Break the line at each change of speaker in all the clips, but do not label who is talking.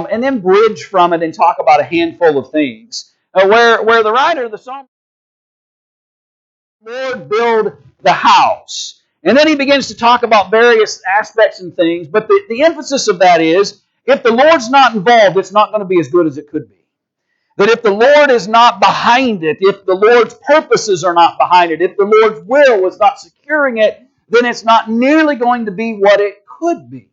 and then bridge from it and talk about a handful of things. Where the writer of the psalm, Lord, build the house. And then he begins to talk about various aspects and things, but the emphasis of that is, if the Lord's not involved, it's not going to be as good as it could be. That if the Lord is not behind it, if the Lord's purposes are not behind it, if the Lord's will is not securing it, then it's not nearly going to be what it could be.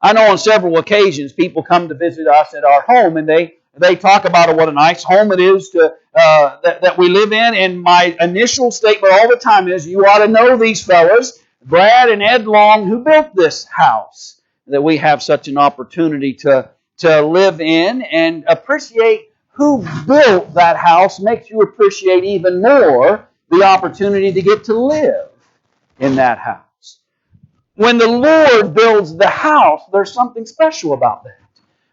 I know on several occasions people come to visit us at our home, and they talk about what a nice home it is that we live in. And my initial statement all the time is, you ought to know these fellas, Brad and Ed Long, who built this house that we have such an opportunity to live in, and appreciate who built that house makes you appreciate even more the opportunity to get to live in that house. When the Lord builds the house, there's something special about that.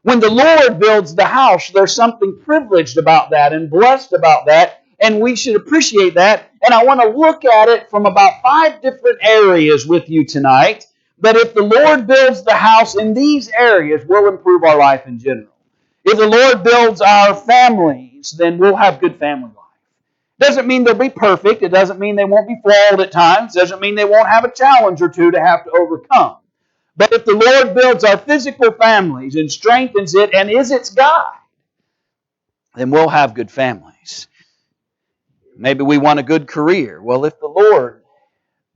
When the Lord builds the house, there's something privileged about that and blessed about that, and we should appreciate that. And I want to look at it from about 5 different areas with you tonight, that if the Lord builds the house in these areas, we'll improve our life in general. If the Lord builds our families, then we'll have good family life. Doesn't mean they'll be perfect. It doesn't mean they won't be flawed at times. Doesn't mean they won't have a challenge or two to have to overcome. But if the Lord builds our physical families and strengthens it and is its guide, then we'll have good families. Maybe we want a good career. Well, if the Lord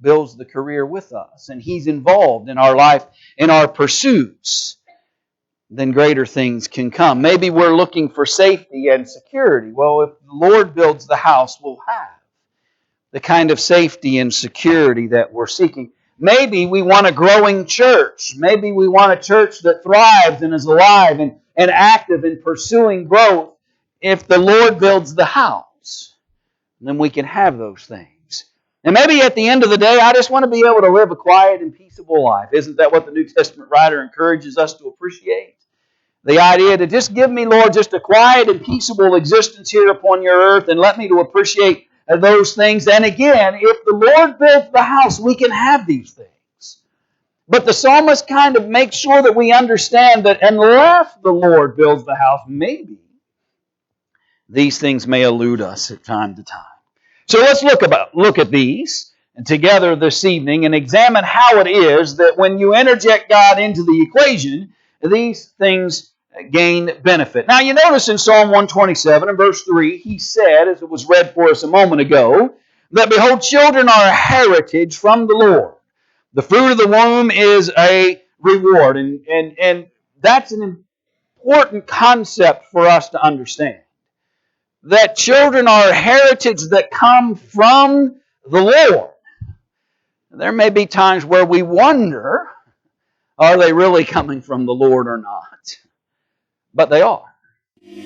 builds the career with us and He's involved in our life, in our pursuits, then greater things can come. Maybe we're looking for safety and security. Well, if the Lord builds the house, we'll have the kind of safety and security that we're seeking. Maybe we want a growing church. Maybe we want a church that thrives and is alive and active in pursuing growth. If the Lord builds the house, then we can have those things. And maybe at the end of the day, I just want to be able to live a quiet and peaceable life. Isn't that what the New Testament writer encourages us to appreciate? The idea to just give me, Lord, just a quiet and peaceable existence here upon your earth, and let me to appreciate those things. And again, if the Lord builds the house, we can have these things. But the psalmist kind of makes sure that we understand that unless the Lord builds the house, maybe these things may elude us at time to time. So let's look at these together this evening and examine how it is that when you interject God into the equation, these things gain benefit. Now you notice in Psalm 127 and verse 3, he said, as it was read for us a moment ago, that behold, children are a heritage from the Lord. The fruit of the womb is a reward. And that's an important concept for us to understand. That children are a heritage that come from the Lord. There may be times where we wonder, are they really coming from the Lord or not? But they are.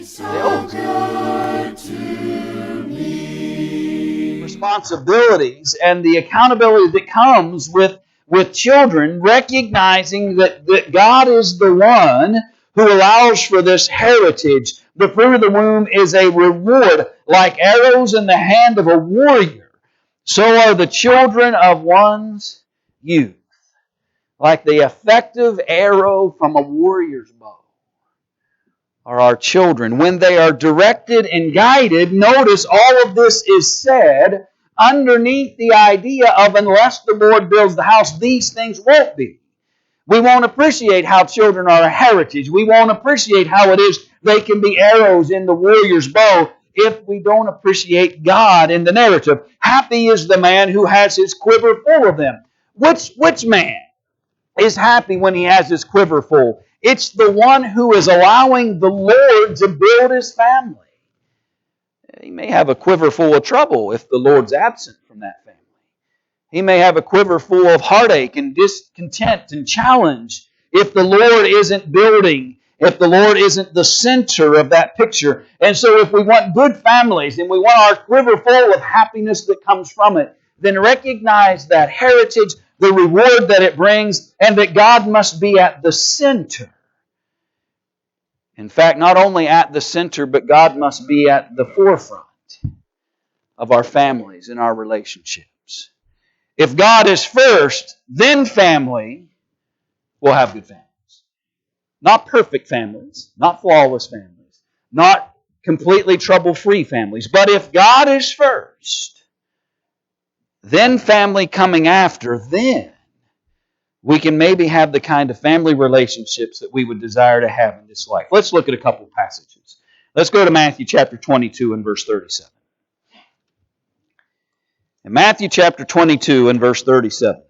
So good to me. Responsibilities and the accountability that comes with children, recognizing that God is the one who allows for this heritage. The fruit of the womb is a reward, like arrows in the hand of a warrior. So are the children of one's youth, like the effective arrow from a warrior's bow. Are our children. When they are directed and guided, notice all of this is said underneath the idea of unless the Lord builds the house, these things won't be. We won't appreciate how children are a heritage. We won't appreciate how it is they can be arrows in the warrior's bow if we don't appreciate God in the narrative. Happy is the man who has his quiver full of them. Which man is happy when he has his quiver full? It's the one who is allowing the Lord to build his family. He may have a quiver full of trouble if the Lord's absent from that family. He may have a quiver full of heartache and discontent and challenge if the Lord isn't building, if the Lord isn't the center of that picture. And so if we want good families and we want our quiver full of happiness that comes from it, then recognize that heritage, the reward that it brings, and that God must be at the center. In fact, not only at the center, but God must be at the forefront of our families and our relationships. If God is first, then family, we'll have good families. Not perfect families, not flawless families, not completely trouble-free families. But if God is first, then family coming after, then we can maybe have the kind of family relationships that we would desire to have in this life. Let's look at a couple of passages. Let's go to Matthew chapter 22 and verse 37. In Matthew chapter 22 and verse 37,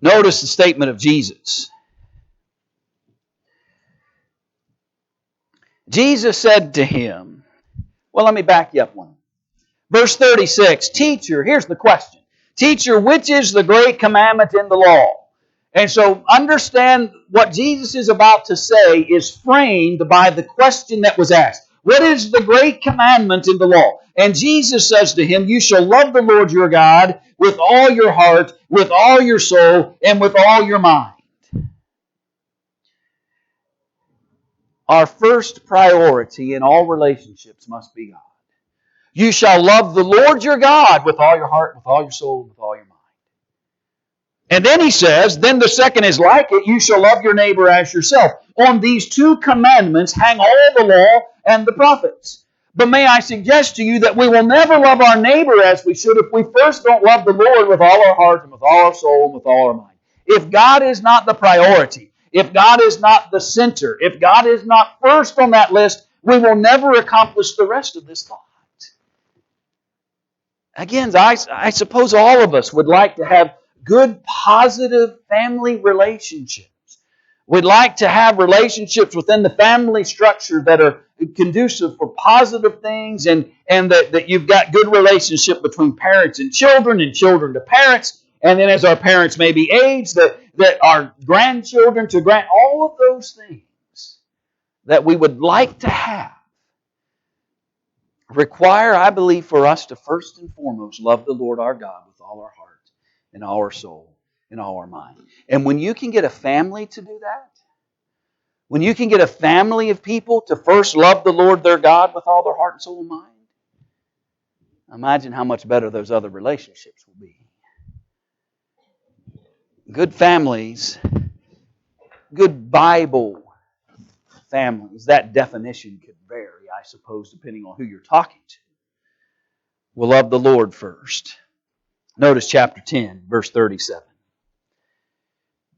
notice the statement of Jesus. Jesus said to him, well, let me back you up one. Verse 36, Teacher, here's the question. Teacher, which is the great commandment in the law? And so understand what Jesus is about to say is framed by the question that was asked. What is the great commandment in the law? And Jesus says to him, You shall love the Lord your God with all your heart, with all your soul, and with all your mind. Our first priority in all relationships must be God. You shall love the Lord your God with all your heart, with all your soul, with all your mind. And then he says, then the second is like it, you shall love your neighbor as yourself. On these two commandments hang all the law and the prophets. But may I suggest to you that we will never love our neighbor as we should if we first don't love the Lord with all our heart and with all our soul and with all our mind. If God is not the priority, if God is not the center, if God is not first on that list, we will never accomplish the rest of this thought. Again, I suppose all of us would like to have good, positive family relationships. We'd like to have relationships within the family structure that are conducive for positive things and that you've got good relationship between parents and children to parents. And then as our parents may be aged, that our grandchildren to all of those things that we would like to have require, I believe, for us to first and foremost love the Lord our God with all our heart and all our soul and all our mind. And when you can get a family to do that, when you can get a family of people to first love the Lord their God with all their heart and soul and mind, imagine how much better those other relationships will be. Good families, good Bible families, that definition could vary, I suppose, depending on who you're talking to. We'll love the Lord first. Notice chapter 10, verse 37.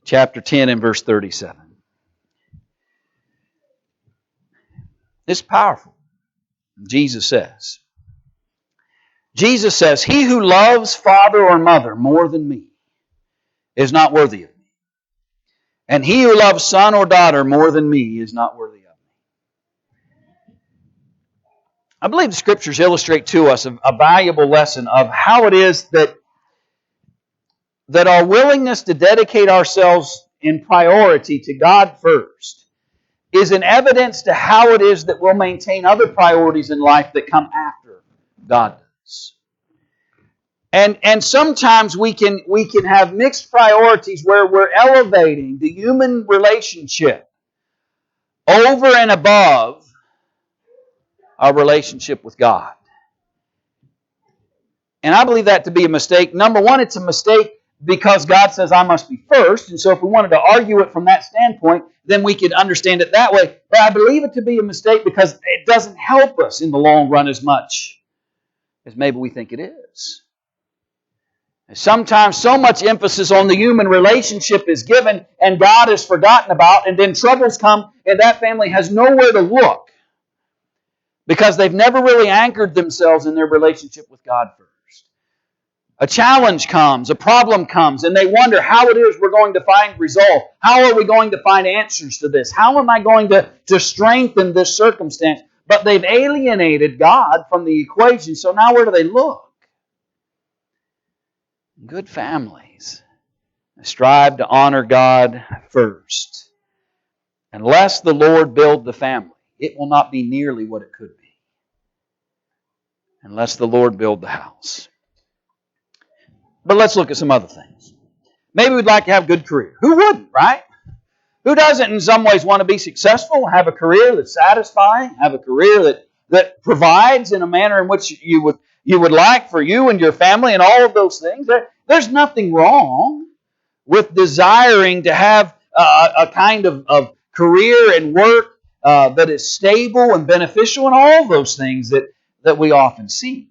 Chapter 10 and verse 37. It's powerful. Jesus says, He who loves father or mother more than me is not worthy of me. And he who loves son or daughter more than me is not worthy of me. I believe the Scriptures illustrate to us a valuable lesson of how it is that our willingness to dedicate ourselves in priority to God first is an evidence to how it is that we'll maintain other priorities in life that come after God does. And sometimes we can have mixed priorities where we're elevating the human relationship over and above our relationship with God. And I believe that to be a mistake. Number one, it's a mistake because God says I must be first. And so if we wanted to argue it from that standpoint, then we could understand it that way. But I believe it to be a mistake because it doesn't help us in the long run as much as maybe we think it is. Sometimes so much emphasis on the human relationship is given and God is forgotten about, and then troubles come and that family has nowhere to look because they've never really anchored themselves in their relationship with God first. A challenge comes, a problem comes, and they wonder how it is we're going to find resolve. How are we going to find answers to this? How am I going to strengthen this circumstance? But they've alienated God from the equation, so now where do they look? Good families strive to honor God first. Unless the Lord build the family, it will not be nearly what it could be. Unless the Lord build the house. But let's look at some other things. Maybe we'd like to have a good career. Who wouldn't, right? Who doesn't in some ways want to be successful, have a career that's satisfying, have a career that provides in a manner in which you would like for you and your family and all of those things? There's nothing wrong with desiring to have a kind of career and work that is stable and beneficial and all those things that we often seek.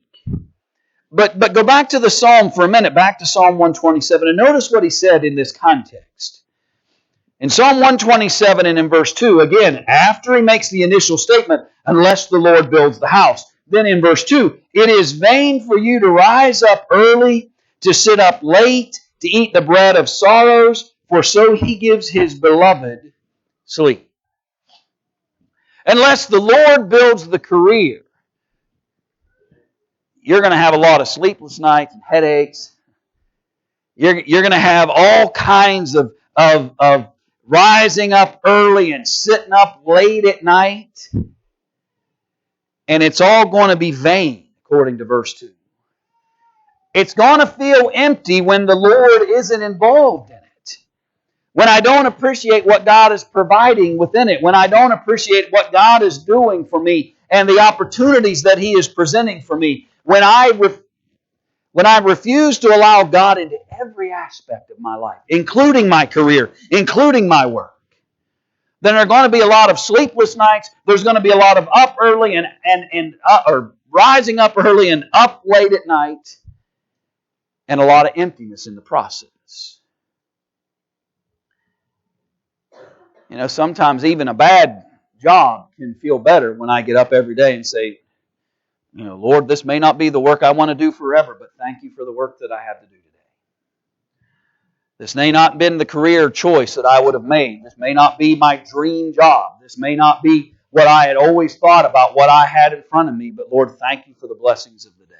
But go back to the Psalm for a minute, back to Psalm 127, and notice what he said in this context. In Psalm 127 and in verse 2, again, after he makes the initial statement, unless the Lord builds the house. Then in verse 2, it is vain for you to rise up early, to sit up late, to eat the bread of sorrows, for so he gives his beloved sleep. Unless the Lord builds the career, you're going to have a lot of sleepless nights and headaches. You're going to have all kinds of rising up early and sitting up late at night. And it's all going to be vain, according to verse 2. It's going to feel empty when the Lord isn't involved in it. When I don't appreciate what God is providing within it. When I don't appreciate what God is doing for me and the opportunities that He is presenting for me. When I refuse to allow God into every aspect of my life, including my career, including my work, then there are going to be a lot of sleepless nights. There's going to be a lot of up early or rising up early and up late at night, and a lot of emptiness in the process. You know, sometimes even a bad job can feel better when I get up every day and say, you know, Lord, this may not be the work I want to do forever, but thank you for the work that I have to do today. This may not have been the career choice that I would have made. This may not be my dream job. This may not be what I had always thought about, what I had in front of me. But Lord, thank you for the blessings of the day.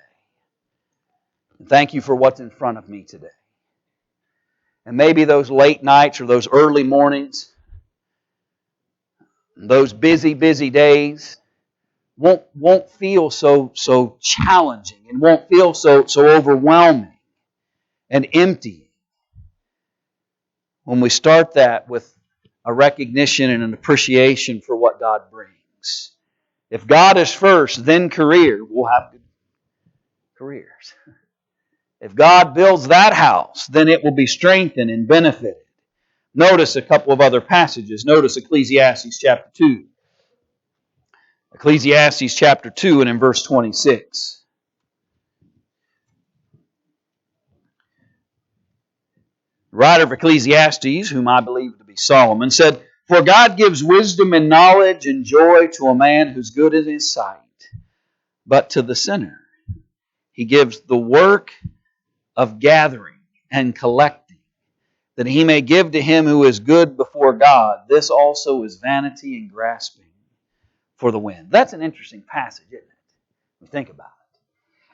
And thank you for what's in front of me today. And maybe those late nights or those early mornings, those busy days won't feel so challenging and won't feel so overwhelming and empty when we start that with a recognition and an appreciation for what God brings. If God is first, then career, we'll have good careers. If God builds that house, then it will be strengthened and benefited. Notice a couple of other passages. Notice Ecclesiastes chapter 2. Ecclesiastes chapter 2 and in verse 26. The writer of Ecclesiastes, whom I believe to be Solomon, said, "For God gives wisdom and knowledge and joy to a man who's good in his sight. But to the sinner, He gives the work of gathering and collecting, that he may give to him who is good before God. This also is vanity and grasping for the wind." That's an interesting passage, isn't it? When you think about it.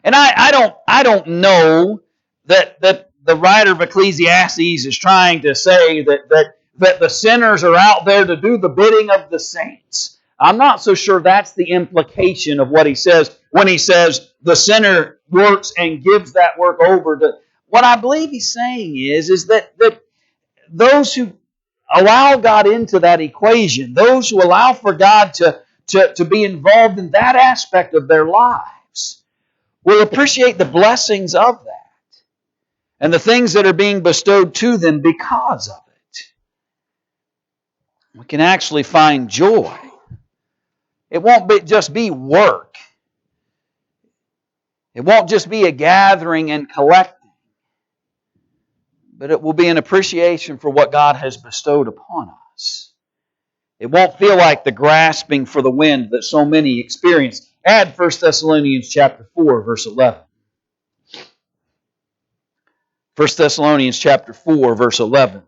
And I don't know that the writer of Ecclesiastes is trying to say that the sinners are out there to do the bidding of the saints. I'm not so sure that's the implication of what he says when he says the sinner works and gives that work over to. What I believe he's saying is that those who allow God into that equation, those who allow for God to be involved in that aspect of their lives, will appreciate the blessings of that and the things that are being bestowed to them because of it. We can actually find joy. It won't just be work. It won't just be a gathering and collecting, but it will be an appreciation for what God has bestowed upon us. It won't feel like the grasping for the wind that so many experience. Add 1 Thessalonians chapter 4, verse 11. 1 Thessalonians chapter 4, verse 11.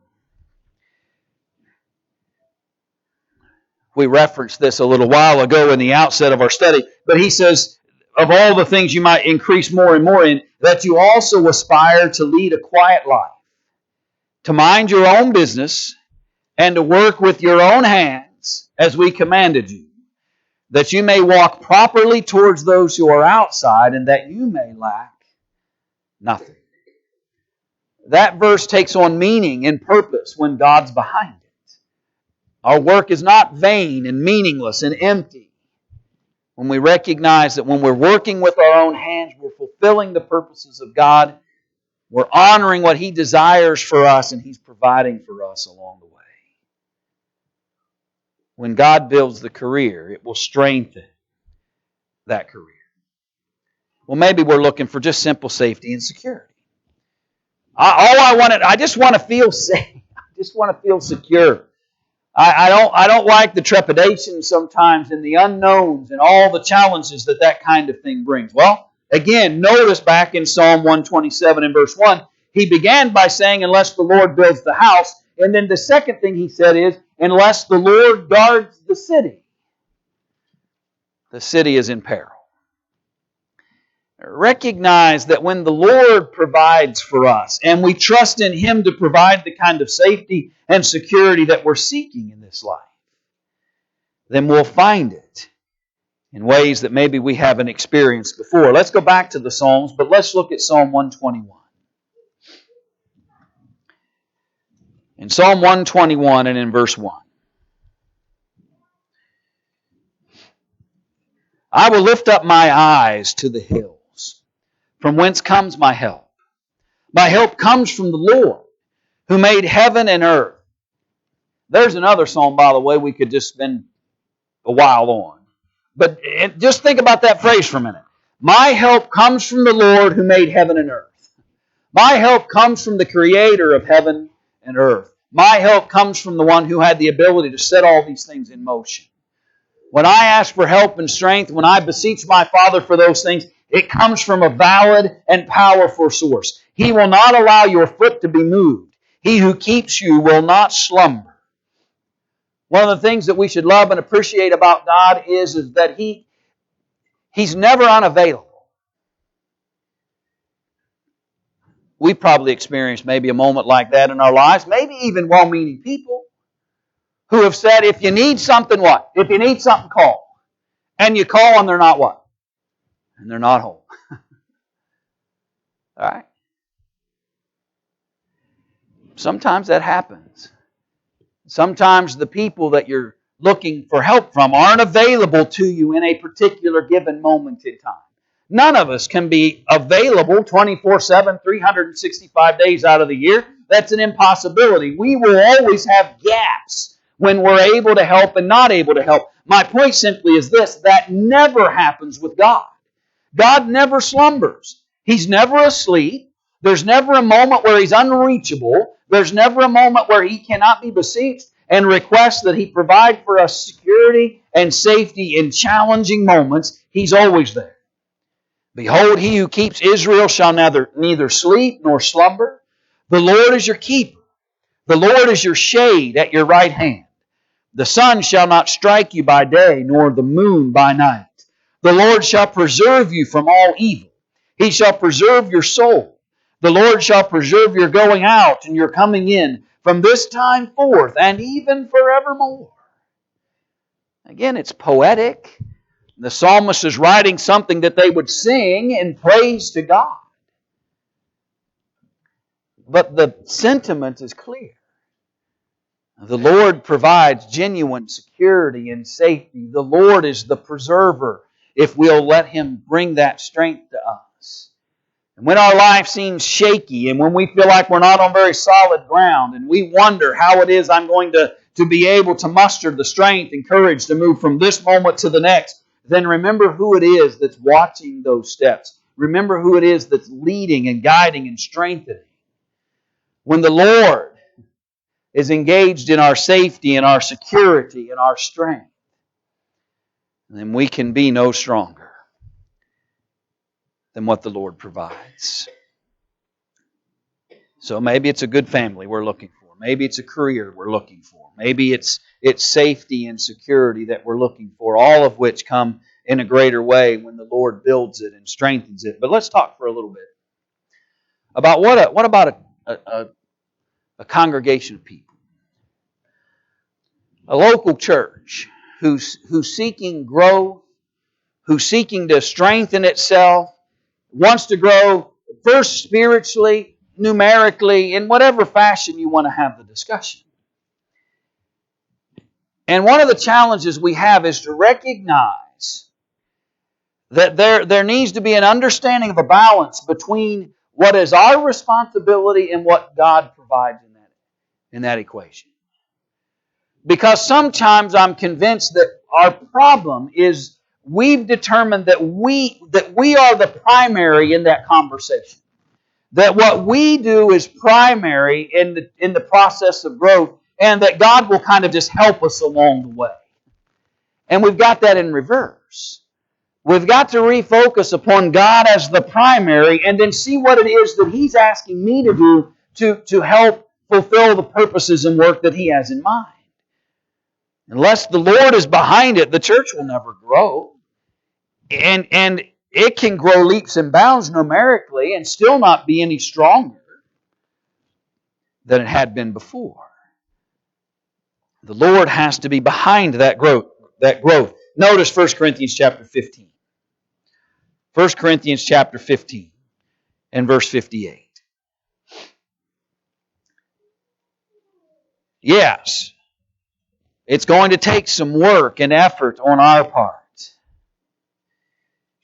We referenced this a little while ago in the outset of our study, but he says, of all the things you might increase more and more in, that you also aspire to lead a quiet life, to mind your own business, and to work with your own hands as we commanded you, that you may walk properly towards those who are outside, and that you may lack nothing. That verse takes on meaning and purpose when God's behind it. Our work is not vain and meaningless and empty. When we recognize that when we're working with our own hands, we're fulfilling the purposes of God, We're honoring what He desires for us, and He's providing for us along the way. When God builds the career, it will strengthen that career. Well, maybe we're looking for just simple safety and security. I just want to feel safe. I just want to feel secure. I don't like the trepidation sometimes and the unknowns and all the challenges that kind of thing brings. Well, again, notice back in Psalm 127 and verse 1, he began by saying, unless the Lord builds the house. And then the second thing he said is, unless the Lord guards the city is in peril. Recognize that when the Lord provides for us and we trust in Him to provide the kind of safety and security that we're seeking in this life, then we'll find it in ways that maybe we haven't experienced before. Let's go back to the Psalms, but let's look at Psalm 121. In Psalm 121 and in verse 1. I will lift up my eyes to the hills, from whence comes my help. My help comes from the Lord, who made heaven and earth. There's another psalm, by the way, we could just spend a while on. But just think about that phrase for a minute. My help comes from the Lord who made heaven and earth. My help comes from the Creator of heaven and earth. My help comes from the one who had the ability to set all these things in motion. When I ask for help and strength, when I beseech my Father for those things, it comes from a valid and powerful source. He will not allow your foot to be moved. He who keeps you will not slumber. One of the things that we should love and appreciate about God is that He's never unavailable. We've probably experienced maybe a moment like that in our lives, maybe even well-meaning people who have said, if you need something, what? If you need something, call. And you call and they're not what? And they're not home. All right? Sometimes that happens. Sometimes the people that you're looking for help from aren't available to you in a particular given moment in time. None of us can be available 24/7, 365 days out of the year. That's an impossibility. We will always have gaps when we're able to help and not able to help. My point simply is this: that never happens with God. God never slumbers. He's never asleep. There's never a moment where He's unreachable. There's never a moment where He cannot be beseeched and request that He provide for us security and safety in challenging moments. He's always there. Behold, He who keeps Israel shall neither sleep nor slumber. The Lord is your keeper. The Lord is your shade at your right hand. The sun shall not strike you by day, nor the moon by night. The Lord shall preserve you from all evil. He shall preserve your soul. The Lord shall preserve your going out and your coming in from this time forth and even forevermore. Again, it's poetic. The psalmist is writing something that they would sing in praise to God. But the sentiment is clear. The Lord provides genuine security and safety. The Lord is the preserver if we'll let Him bring that strength to us. And when our life seems shaky and when we feel like we're not on very solid ground and we wonder how it is I'm going to be able to muster the strength and courage to move from this moment to the next, then remember who it is that's watching those steps. Remember who it is that's leading and guiding and strengthening. When the Lord is engaged in our safety and our security and our strength, then we can be no stronger than what the Lord provides. So maybe it's a good family we're looking for. Maybe it's a career we're looking for. Maybe it's safety and security that we're looking for, all of which come in a greater way when the Lord builds it and strengthens it. But let's talk for a little bit about what about a congregation of people. A local church who's seeking growth, who's seeking to strengthen itself, wants to grow first spiritually, numerically, in whatever fashion you want to have the discussion. And one of the challenges we have is to recognize that there needs to be an understanding of a balance between what is our responsibility and what God provides in that equation. Because sometimes I'm convinced that our problem is we've determined that we are the primary in that conversation. That what we do is primary in the process of growth, and that God will kind of just help us along the way. And we've got that in reverse. We've got to refocus upon God as the primary and then see what it is that He's asking me to do to help fulfill the purposes and work that He has in mind. Unless the Lord is behind it, the church will never grow. And it can grow leaps and bounds numerically and still not be any stronger than it had been before. The Lord has to be behind that growth. Notice 1 Corinthians chapter 15. 1 Corinthians chapter 15 and verse 58. Yes, it's going to take some work and effort on our part.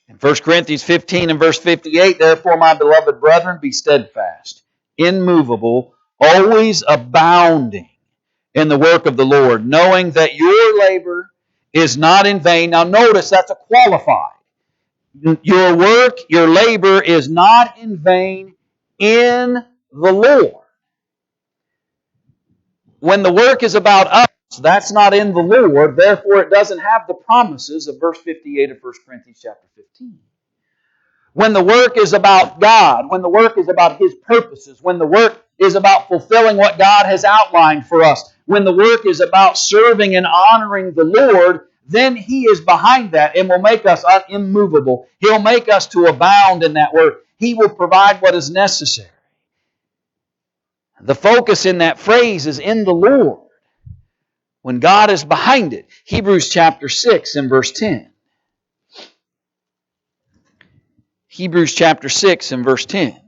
In 1 Corinthians 15 and verse 58, therefore, my beloved brethren, be steadfast, immovable, always abounding in the work of the Lord, knowing that your labor is not in vain. Now notice that's a qualified. Your work, your labor is not in vain in the Lord. When the work is about us, that's not in the Lord. Therefore, it doesn't have the promises of verse 58 of 1 Corinthians chapter 15. When the work is about God, when the work is about His purposes, when the work is about fulfilling what God has outlined for us, when the work is about serving and honoring the Lord, then He is behind that and will make us immovable. He'll make us to abound in that work. He will provide what is necessary. The focus in that phrase is in the Lord. When God is behind it. Hebrews chapter 6 and verse 10. Hebrews chapter 6 and verse 10.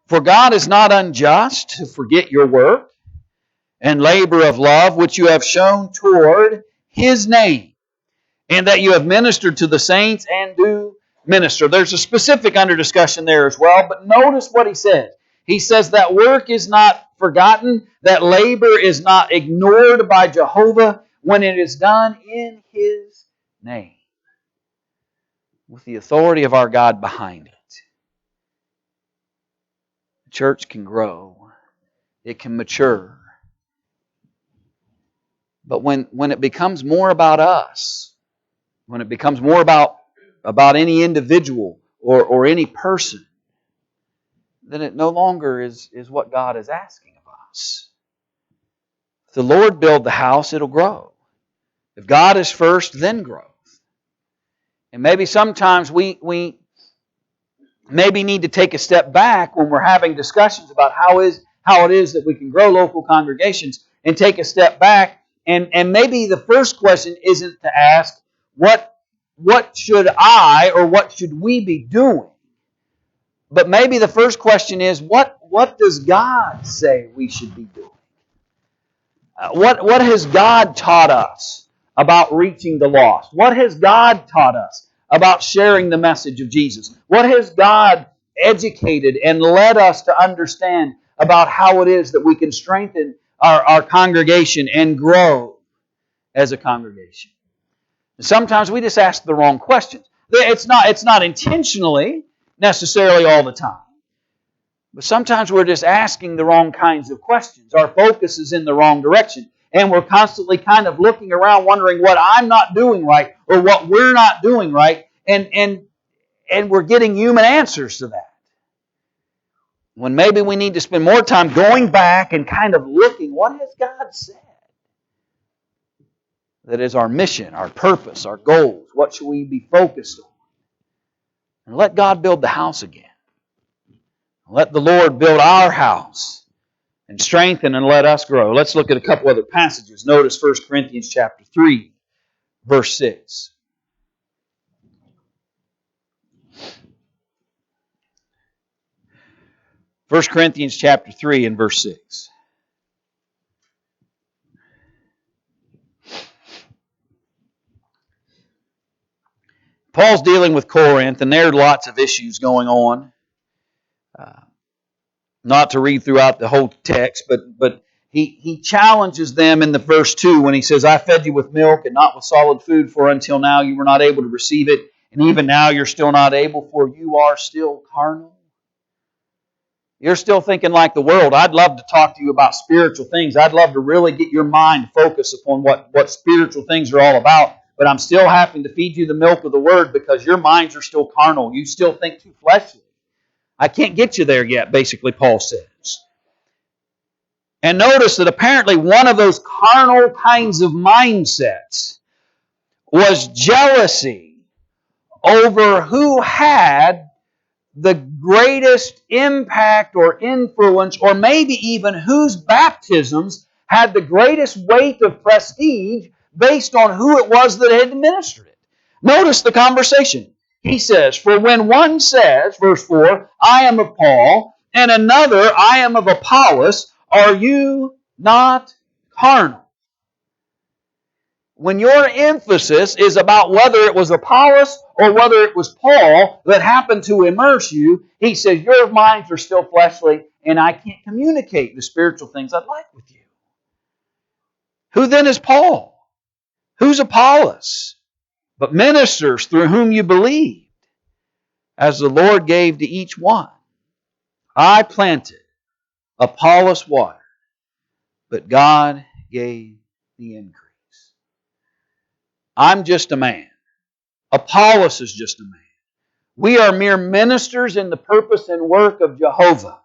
For God is not unjust to forget your work and labor of love which you have shown toward His name, and that you have ministered to the saints and do minister. There's a specific under discussion there as well, but notice what he says. He says that work is not forgotten, that labor is not ignored by Jehovah when it is done in His name, with the authority of our God behind it. The church can grow. It can mature. But when it becomes more about us, when it becomes more about any individual or any person, then it no longer is what God is asking of us. If the Lord build the house, it'll grow. If God is first, then growth. And maybe sometimes we maybe need to take a step back when we're having discussions about how it is that we can grow local congregations, and take a step back, and maybe the first question isn't to ask what should I or what should we be doing? But maybe the first question is, what does God say we should be doing? What has God taught us about reaching the lost? What has God taught us about sharing the message of Jesus? What has God educated and led us to understand about how it is that we can strengthen our congregation and grow as a congregation? And sometimes we just ask the wrong questions. It's not intentionally necessarily all the time. But sometimes we're just asking the wrong kinds of questions. Our focus is in the wrong direction. And we're constantly kind of looking around wondering what I'm not doing right or what we're not doing right. And we're getting human answers to that. When maybe we need to spend more time going back and kind of looking, what has God said? That is our mission, our purpose, our goals. What should we be focused on? And let God build the house again. Let the Lord build our house and strengthen and let us grow. Let's look at a couple other passages. Notice 1 Corinthians chapter 3, verse 6. 1 Corinthians chapter 3 and verse 6. Paul's dealing with Corinth, and there are lots of issues going on. Not to read throughout the whole text, but he challenges them in the verse 2 when he says, I fed you with milk and not with solid food, for until now you were not able to receive it, and even now you're still not able, for you are still carnal. You're still thinking like the world. I'd love to talk to you about spiritual things. I'd love to really get your mind focused upon what spiritual things are all about. But I'm still having to feed you the milk of the Word because your minds are still carnal. You still think too fleshly. I can't get you there yet, basically, Paul says. And notice that apparently one of those carnal kinds of mindsets was jealousy over who had the greatest impact or influence, or maybe even whose baptisms had the greatest weight of prestige based on who it was that had administered it. Notice the conversation. He says, for when one says, verse 4, I am of Paul, and another, I am of Apollos, are you not carnal? When your emphasis is about whether it was Apollos or whether it was Paul that happened to immerse you, he says, your minds are still fleshly, and I can't communicate the spiritual things I'd like with you. Who then is Paul? Who's Apollos? But ministers through whom you believed, as the Lord gave to each one. I planted, Apollos watered, but God gave the increase. I'm just a man. Apollos is just a man. We are mere ministers in the purpose and work of Jehovah,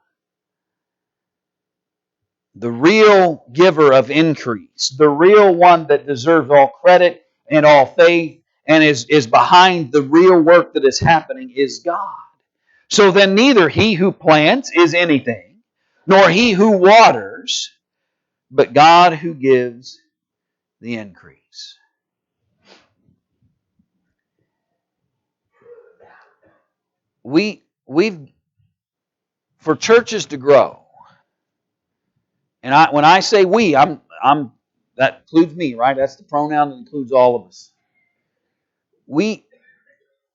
the real giver of increase, the real one that deserves all credit and all faith and is behind the real work that is happening is God. So then neither he who plants is anything, nor he who waters, but God who gives the increase. We've for churches to grow, and when I say we, I'm that includes me, right? That's the pronoun that includes all of us. We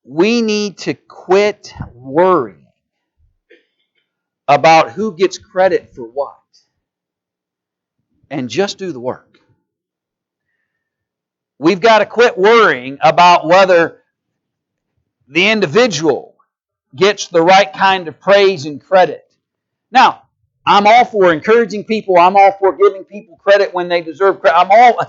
need to quit worrying about who gets credit for what, and just do the work. We've got to quit worrying about whether the individual gets the right kind of praise and credit. Now, I'm all for encouraging people. I'm all for giving people credit when they deserve credit.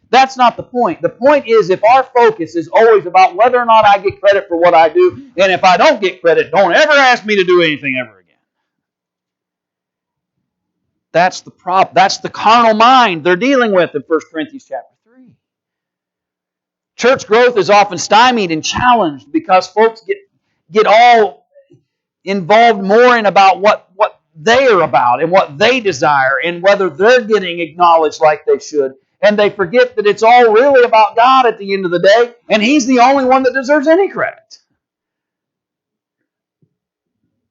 That's not the point. The point is, if our focus is always about whether or not I get credit for what I do, and if I don't get credit, don't ever ask me to do anything ever again. That's the problem. That's the carnal mind they're dealing with in 1 Corinthians chapter 3. Church growth is often stymied and challenged because folks get all involved more in about what they are about and what they desire and whether they're getting acknowledged like they should. And they forget that it's all really about God at the end of the day, and He's the only one that deserves any credit.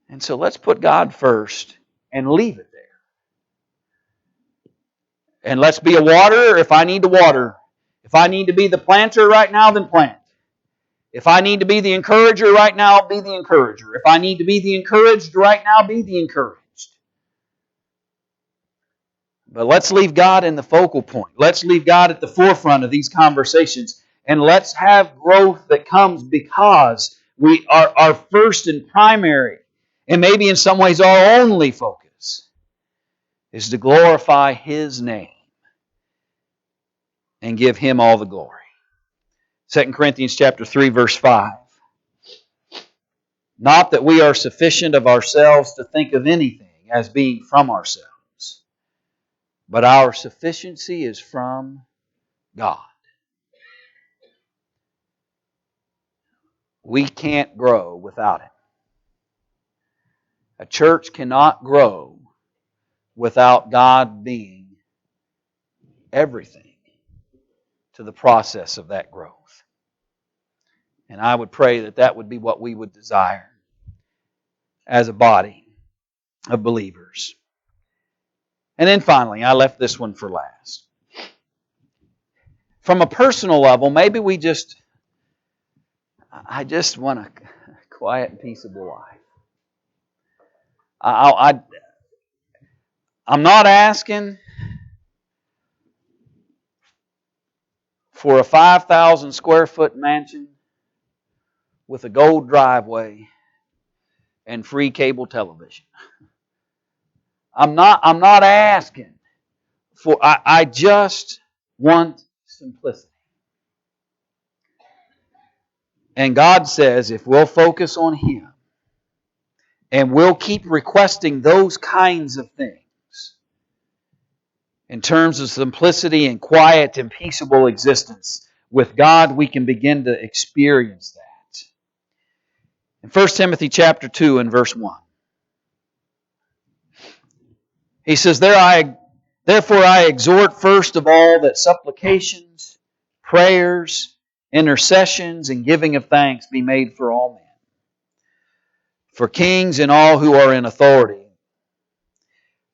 And so let's put God first and leave it there. And let's be a waterer if I need to water. If I need to be the planter right now, then plant. If I need to be the encourager right now, be the encourager. If I need to be the encouraged right now, be the encouraged. But let's leave God in the focal point. Let's leave God at the forefront of these conversations. And let's have growth that comes because we are our first and primary, and maybe in some ways our only focus, is to glorify His name and give Him all the glory. 2 Corinthians chapter 3, verse 5. Not that we are sufficient of ourselves to think of anything as being from ourselves, but our sufficiency is from God. We can't grow without Him. A church cannot grow without God being everything to the process of that growth. And I would pray that that would be what we would desire as a body of believers. And then finally, I left this one for last. From a personal level, maybe we just I just want a quiet and peaceable life. I'm not asking for a 5,000 square foot mansion with a gold driveway and free cable television. I'm not asking for, I just want simplicity. And God says if we'll focus on Him and we'll keep requesting those kinds of things in terms of simplicity and quiet and peaceable existence, with God we can begin to experience that. In 1 Timothy chapter 2 and verse 1. He says, Therefore I exhort first of all that supplications, prayers, intercessions, and giving of thanks be made for all men, for kings and all who are in authority,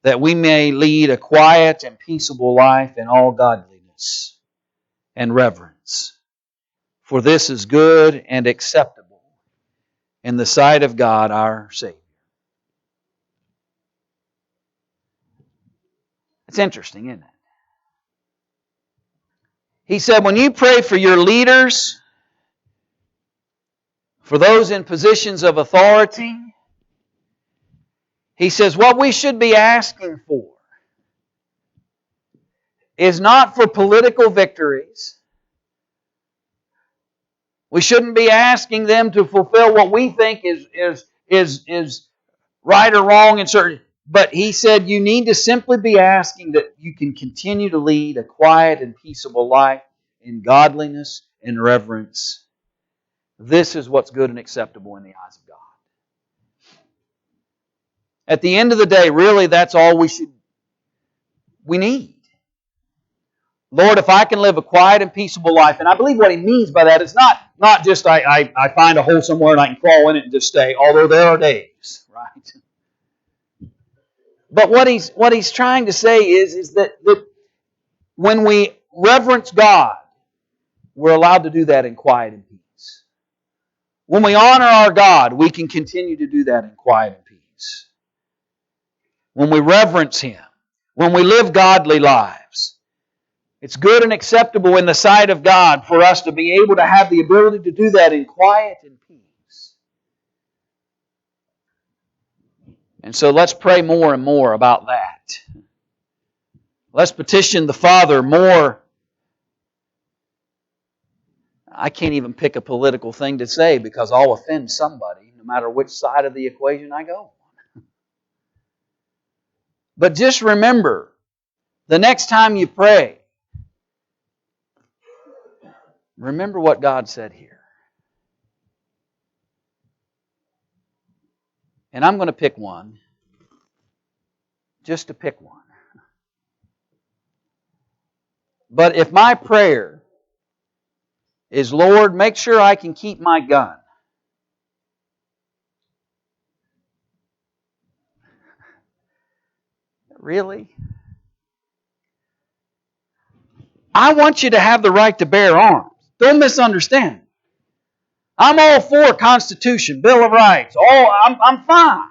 that we may lead a quiet and peaceable life in all godliness and reverence. For this is good and acceptable in the sight of God our Savior. It's interesting, isn't it? He said, when you pray for your leaders, for those in positions of authority, he says what we should be asking for is not for political victories. We shouldn't be asking them to fulfill what we think is right or wrong in certain. But he said you need to simply be asking that you can continue to lead a quiet and peaceable life in godliness and reverence. This is what's good and acceptable in the eyes of God. At the end of the day, really, that's all we need. Lord, if I can live a quiet and peaceable life, and I believe what he means by that is not just I find a hole somewhere and I can crawl in it and just stay, although there are days, right? But what he's trying to say is that when we reverence God, we're allowed to do that in quiet and peace. When we honor our God, we can continue to do that in quiet and peace. When we reverence Him, when we live godly lives, it's good and acceptable in the sight of God for us to be able to have the ability to do that in quiet and peace. And so let's pray more and more about that. Let's petition the Father more. I can't even pick a political thing to say because I'll offend somebody no matter which side of the equation I go on. But just remember, the next time you pray, remember what God said here. And I'm going to pick one, just to pick one. But if my prayer is, Lord, make sure I can keep my gun, really? I want you to have the right to bear arms. Don't misunderstand. I'm all for Constitution, Bill of Rights. I'm fine.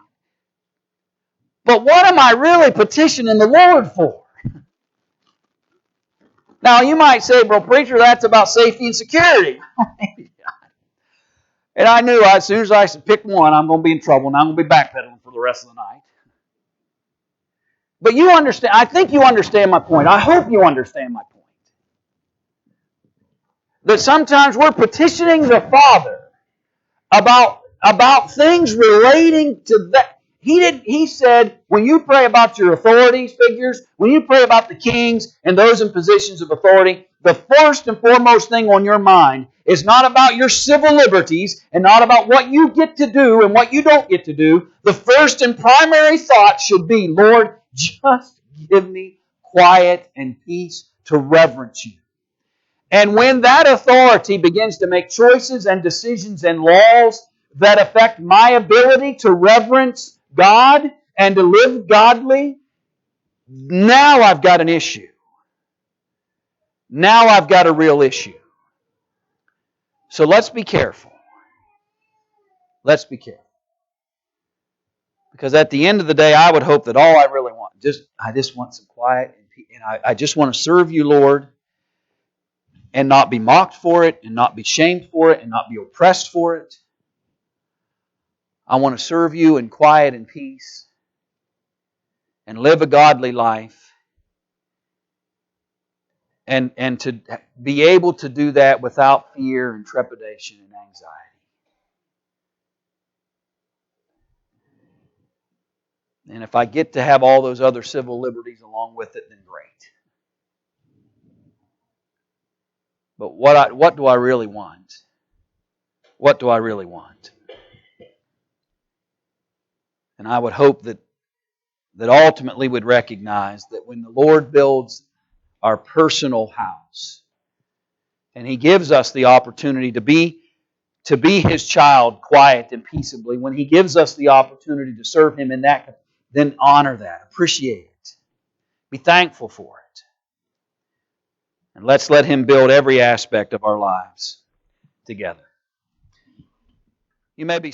But what am I really petitioning the Lord for? Now, you might say, well, preacher, that's about safety and security. And I knew as soon as I pick one, I'm going to be in trouble, and I'm going to be backpedaling for the rest of the night. But you understand, I think you understand my point. I hope you understand my point. That sometimes we're petitioning the Father about things relating to that. He said, when you pray about your authority figures, when you pray about the kings and those in positions of authority, the first and foremost thing on your mind is not about your civil liberties and not about what you get to do and what you don't get to do. The first and primary thought should be, Lord, just give me quiet and peace to reverence you. And when that authority begins to make choices and decisions and laws that affect my ability to reverence God and to live godly, now I've got an issue. Now I've got a real issue. So let's be careful. Let's be careful. Because at the end of the day, I would hope that all I really want, I just want some quiet and peace. And I just want to serve you, Lord, and not be mocked for it, and not be shamed for it, and not be oppressed for it. I want to serve you in quiet and peace and live a godly life, and to be able to do that without fear and trepidation and anxiety. And if I get to have all those other civil liberties along with it, then great. But what do I really want? What do I really want? And I would hope that ultimately we'd recognize that when the Lord builds our personal house, and He gives us the opportunity to be His child quiet and peaceably, when He gives us the opportunity to serve Him in that, then honor that, appreciate it, be thankful for it. And let's let Him build every aspect of our lives together. You may be